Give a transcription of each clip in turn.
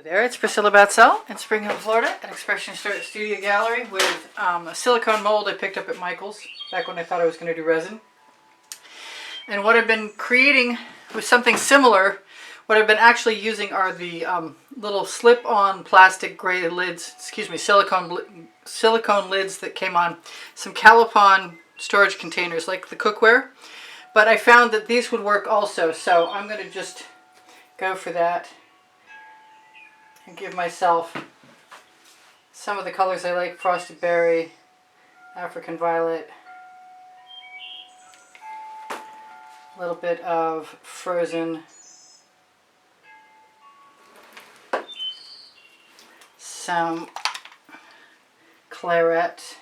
There, it's Priscilla Batzell in Spring Hill, Florida at Expression Studio Gallery with a silicone mold I picked up at Michael's back when I thought I was going to do resin. And what I've been creating was something similar. What I've been actually using are the little slip-on plastic gray lids, silicone lids that came on some Calipon storage containers like the cookware. But I found that these would work also, so I'm going to just go for that and give myself some of the colors I like: Frosted Berry, African Violet, a little bit of Frozen, some Claret,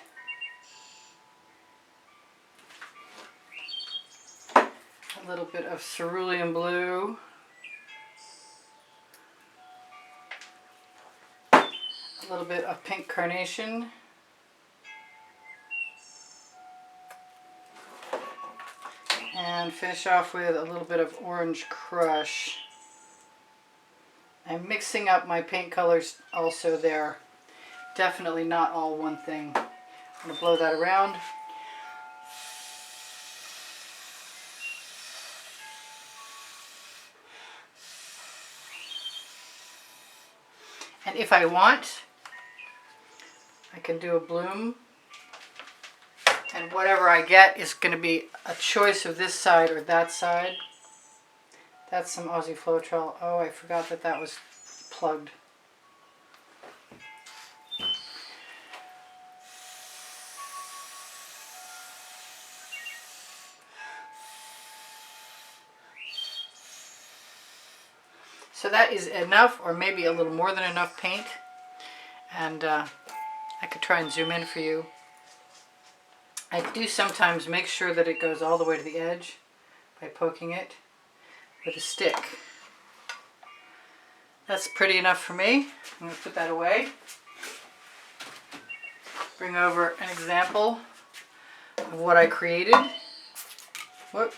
a little bit of Cerulean Blue, a little bit of pink carnation, and finish off with a little bit of orange crush. I'm mixing up my paint colors also there. Definitely not all one thing. I'm going to blow that around. And if I want, I can do a bloom, and whatever I get is going to be a choice of this side or that side. That's some Aussie Floetrol. Oh, I forgot that that was plugged. So that is enough, or maybe a little more than enough paint. And I could try and zoom in for you. I do sometimes make sure that it goes all the way to the edge by poking it with a stick. That's pretty enough for me. I'm going to put that away. Bring over an example of what I created. Whoop.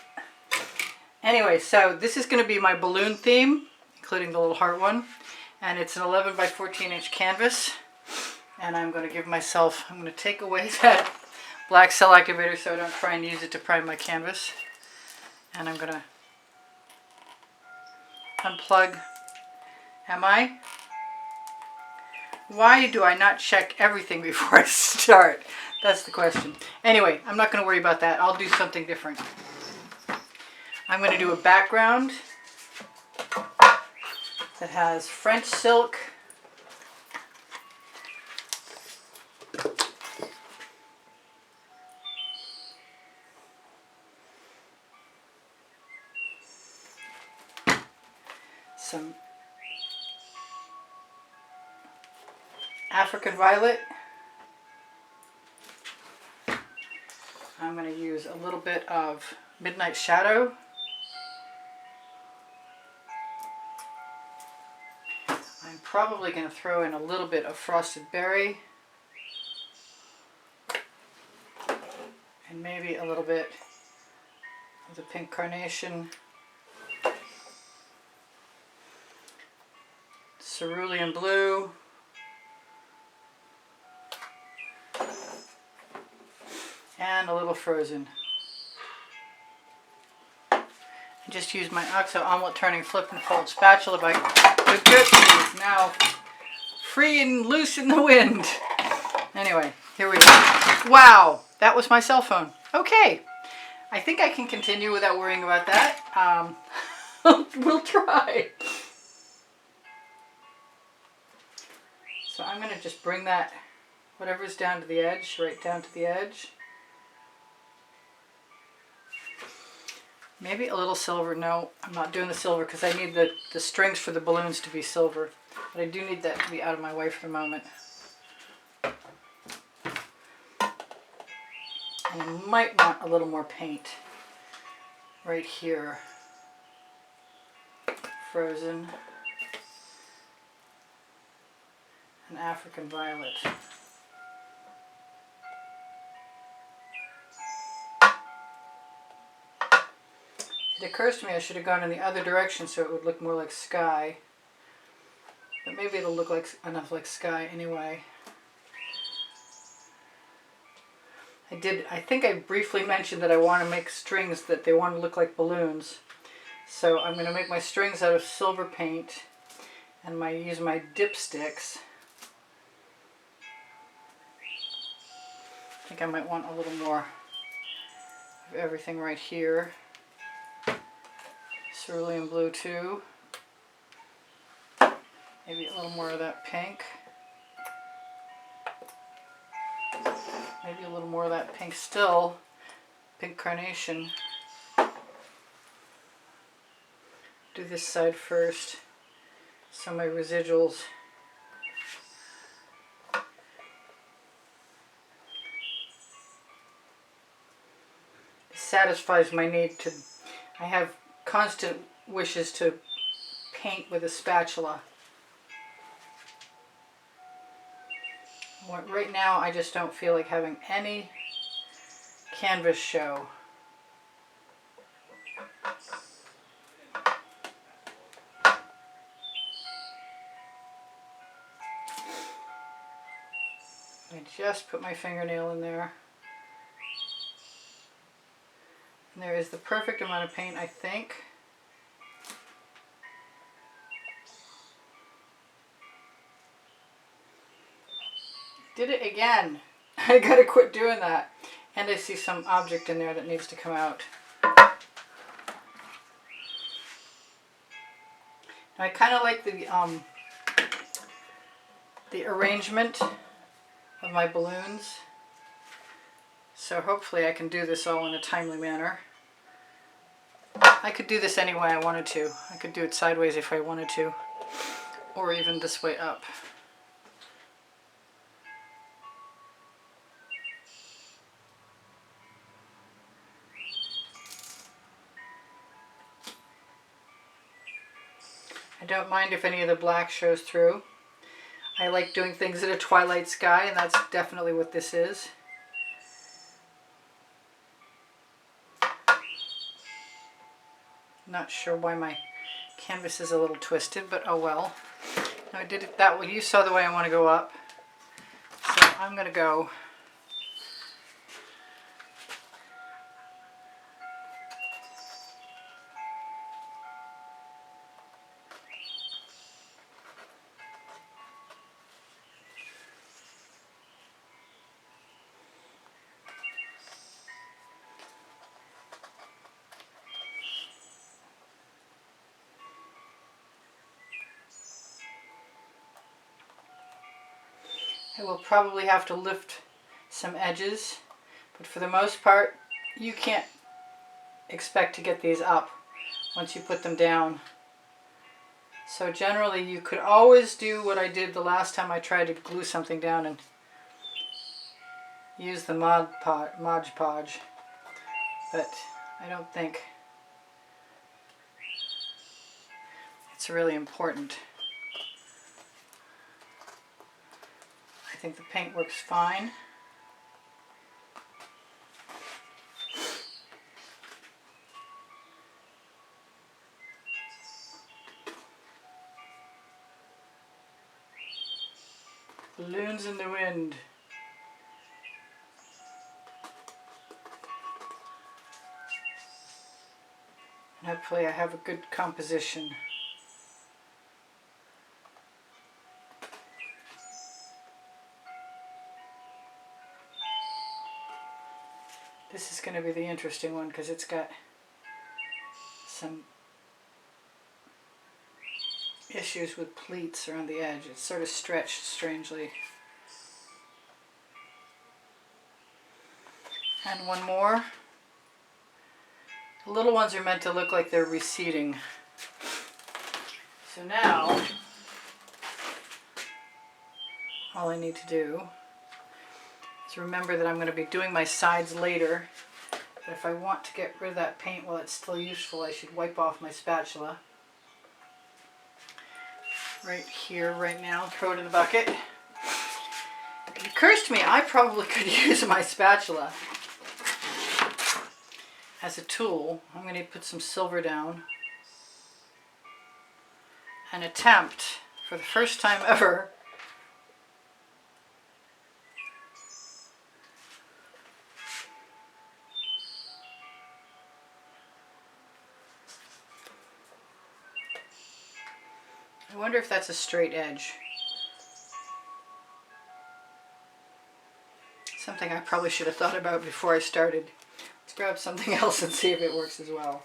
Anyway, so this is going to be my balloon theme, including the little heart one. And it's an 11 by 14 inch canvas. And I'm going to give myself, I'm going to take away that black cell activator so I don't try and use it to prime my canvas. And I'm going to unplug. Am I? Why do I not check everything before I start? That's the question. Anyway, I'm not going to worry about that. I'll do something different. I'm going to do a background that has French silk, some African Violet. I'm going to use a little bit of Midnight Shadow. I'm probably going to throw in a little bit of Frosted Berry. And maybe a little bit of the pink carnation. Cerulean Blue. And a little Frozen. I just used my OXO omelet turning flip and fold spatula by the good is now free and loose in the wind. Anyway, here we go. Wow, that was my cell phone. Okay, I think I can continue without worrying about that. We'll try. So I'm going to just bring that, whatever's down to the edge, right down to the edge. Maybe a little silver. No, I'm not doing the silver because I need the strings for the balloons to be silver. But I do need that to be out of my way for the moment. And I might want a little more paint right here. Frozen. And African Violet. It occurs to me I should have gone in the other direction so it would look more like sky. But maybe it'll look like enough like sky anyway. I think I briefly mentioned that I want to make strings that they want to look like balloons. So I'm going to make my strings out of silver paint and use my dipsticks. I think I might want a little more of everything right here. Cerulean blue too. Maybe a little more of that pink. Maybe a little more of that pink still. Pink carnation. Do this side first. So my residuals. Satisfies my need to, I have constant wishes to paint with a spatula. Right now I just don't feel like having any canvas show. I just put my fingernail in there. And there is the perfect amount of paint, I think. Did it again. I gotta quit doing that. And I see some object in there that needs to come out. Now I kind of like the arrangement of my balloons. So hopefully I can do this all in a timely manner. I could do this any way I wanted to. I could do it sideways if I wanted to, or even this way up. I don't mind if any of the black shows through. I like doing things in a twilight sky, and that's definitely what this is. Not sure why my canvas is a little twisted, but oh well. I did it that way. You saw the way I want to go up. So I'm going to go. I will probably have to lift some edges, but for the most part, you can't expect to get these up once you put them down. So generally, you could always do what I did the last time I tried to glue something down and use the Mod Podge, but I don't think it's really important. I think the paint works fine. Balloons in the wind. And hopefully I have a good composition. This is going to be the interesting one because it's got some issues with pleats around the edge. It's sort of stretched strangely. And one more. The little ones are meant to look like they're receding. So now, all I need to do is remember that I'm going to be doing my sides later. But if I want to get rid of that paint while it's still useful, I should wipe off my spatula. Right here, right now, throw it in the bucket. It occurs to me I probably could use my spatula as a tool. I'm going to put some silver down and attempt for the first time ever, I wonder if that's a straight edge. Something I probably should have thought about before I started. Let's grab something else and see if it works as well.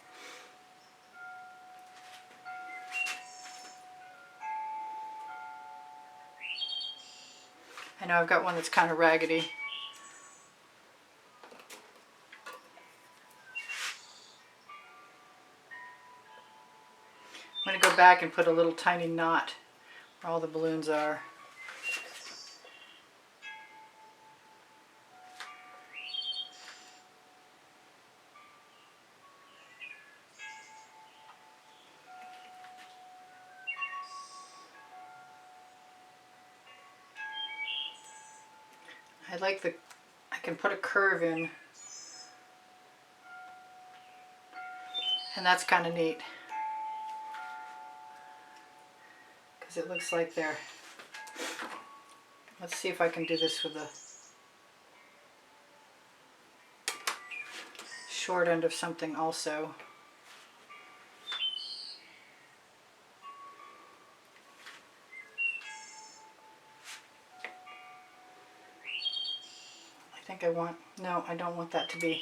I know I've got one that's kind of raggedy. I'm going to go back and put a little tiny knot where all the balloons are. I can put a curve in, and that's kind of neat because it looks like they're, let's see if I can do this with the short end of something also. No, I don't want that to be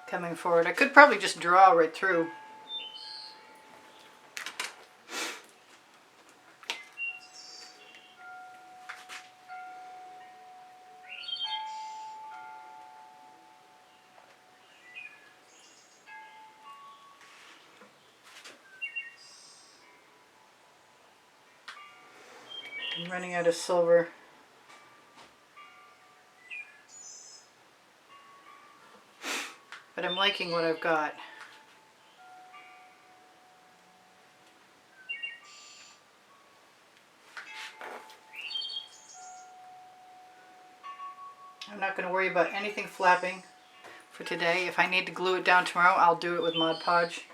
coming forward. I could probably just draw right through. I'm running out of silver. But I'm liking what I've got. I'm not going to worry about anything flapping for today. If I need to glue it down tomorrow, I'll do it with Mod Podge.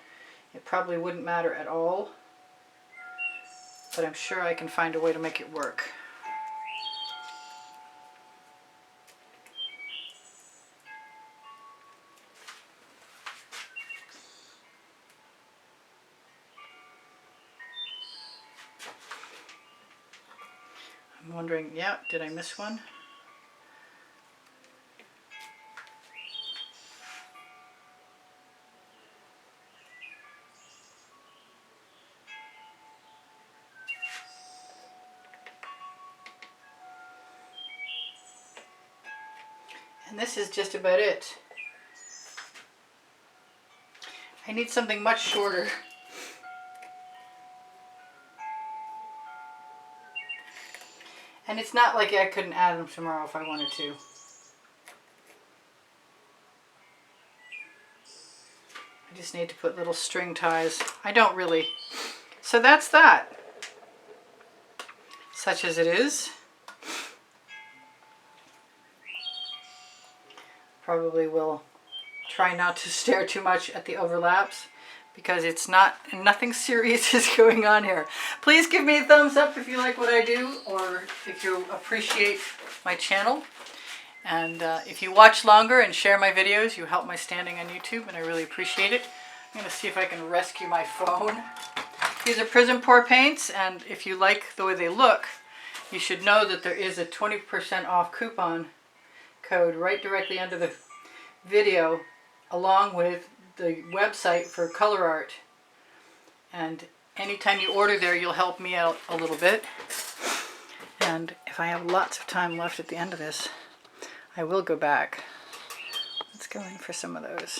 It probably wouldn't matter at all, but I'm sure I can find a way to make it work. I'm wondering, yeah, did I miss one? And this is just about it. I need something much shorter. And it's not like I couldn't add them tomorrow if I wanted to. I just need to put little string ties. I don't really. So that's that. Such as it is. Probably will try not to stare too much at the overlaps because it's nothing serious is going on here. Please give me a thumbs up if you like what I do or if you appreciate my channel. And if you watch longer and share my videos, you help my standing on YouTube and I really appreciate it. I'm going to see if I can rescue my phone. These are Prizm pour paints, and if you like the way they look, you should know that there is a 20% off coupon code right directly under the video along with the website for Colour Arte. And anytime you order there, you'll help me out a little bit. And if I have lots of time left at the end of this, I will go back. Let's go in for some of those.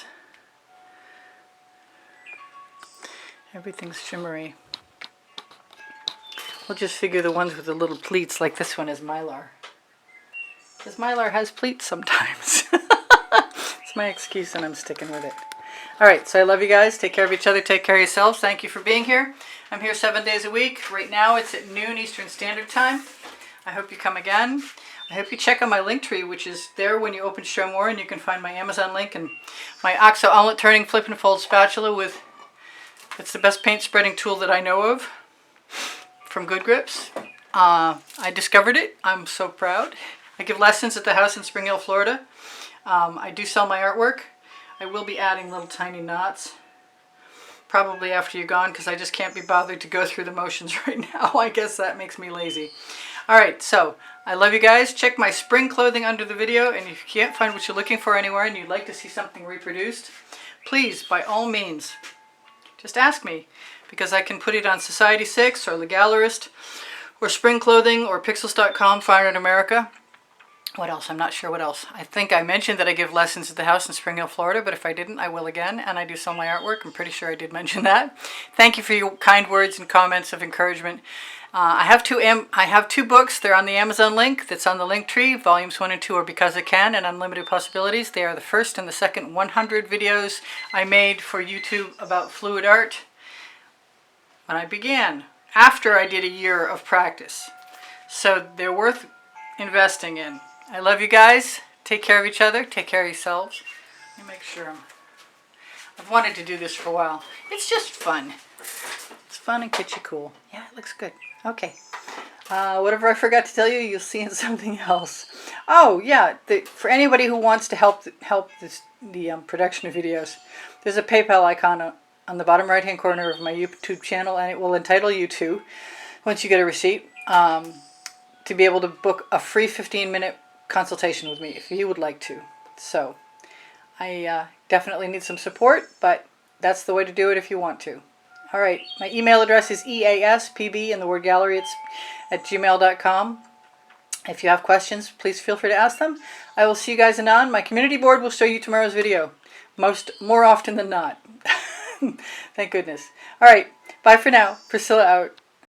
Everything's shimmery. We'll just figure the ones with the little pleats like this one is Mylar. Because Mylar has pleats sometimes. It's my excuse and I'm sticking with it. Alright, so I love you guys. Take care of each other. Take care of yourselves. Thank you for being here. I'm here 7 days a week. Right now it's at noon Eastern Standard Time. I hope you come again. I hope you check out my Linktree, which is there when you open Show More, and you can find my Amazon link and my OXO omelet turning flip and fold spatula with It's the best paint spreading tool that I know of from Good Grips. I discovered it. I'm so proud. I give lessons at the house in Spring Hill, Florida. I do sell my artwork. I will be adding little tiny knots probably after you're gone because I just can't be bothered to go through the motions right now. I guess that makes me lazy. Alright, so I love you guys. Check my spring clothing under the video, and if you can't find what you're looking for anywhere and you'd like to see something reproduced, please, by all means, just ask me, because I can put it on Society 6 or The Gallerist or Spring Clothing or Pixels.com, Fire in America. What else? I'm not sure what else. I think I mentioned that I give lessons at the house in Spring Hill, Florida, but if I didn't, I will again, and I do sell my artwork. I'm pretty sure I did mention that. Thank you for your kind words and comments of encouragement. I have two books. They're on the Amazon link that's on the link tree. Volumes 1 and 2 are Because I Can and Unlimited Possibilities. They are the first and the second 100 videos I made for YouTube about fluid art when I began, after I did a year of practice. So they're worth investing in. I love you guys. Take care of each other. Take care of yourselves. Let me make sure I've wanted to do this for a while. It's just fun. It's fun and kitschy cool. Yeah, it looks good. Okay. Whatever I forgot to tell you, you'll see in something else. Oh, yeah. For anybody who wants to help the production of videos, there's a PayPal icon on the bottom right-hand corner of my YouTube channel, and it will entitle you to, once you get a receipt, to be able to book a free 15-minute consultation with me if you would like to. So I definitely need some support, but that's the way to do it if you want to. All right, my email address is easpb in the word gallery. It's at gmail.com. If you have questions, please feel free to ask them. I will see you guys anon. My community board will show you tomorrow's video, more often than not. Thank goodness. All right, bye for now. Priscilla out.